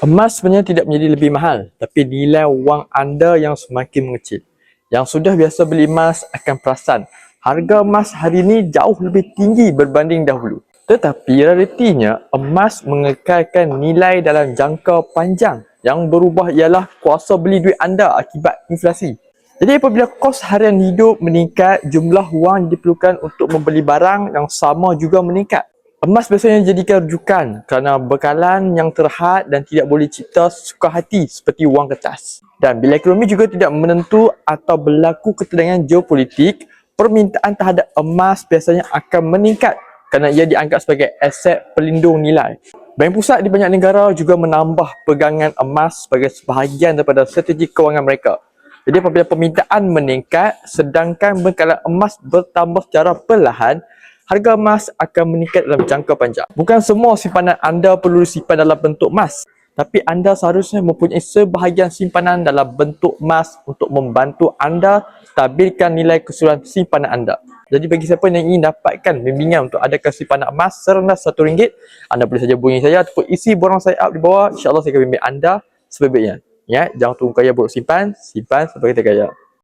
Emas sebenarnya tidak menjadi lebih mahal, tapi nilai wang anda yang semakin mengecil. Yang sudah biasa beli emas akan perasan harga emas hari ini jauh lebih tinggi berbanding dahulu. Tetapi realitinya, emas mengekalkan nilai dalam jangka panjang. Yang berubah ialah kuasa beli duit anda akibat inflasi. Jadi apabila kos harian hidup meningkat, jumlah wang yang diperlukan untuk membeli barang yang sama juga meningkat. Emas biasanya dijadikan rujukan kerana bekalan yang terhad dan tidak boleh cipta suka hati seperti wang kertas. Dan bila ekonomi juga tidak menentu atau berlaku ketegangan geopolitik, permintaan terhadap emas biasanya akan meningkat kerana ia dianggap sebagai aset pelindung nilai. Bank pusat di banyak negara juga menambah pegangan emas sebagai sebahagian daripada strategi kewangan mereka. Jadi apabila permintaan meningkat sedangkan bekalan emas bertambah secara perlahan, harga emas akan meningkat dalam jangka panjang. Bukan semua simpanan anda perlu disimpan dalam bentuk emas, tapi anda seharusnya mempunyai sebahagian simpanan dalam bentuk emas untuk membantu anda stabilkan nilai keseluruhan simpanan anda. Jadi bagi siapa yang ingin dapatkan bimbingan untuk adakan simpanan emas serendah RM1, anda boleh saja hubungi saya ataupun isi borang saya up di bawah. InsyaAllah saya akan bimbing anda sebaik-baiknya. Ya, jangan tunggu kaya buruk simpan sampai kita kaya.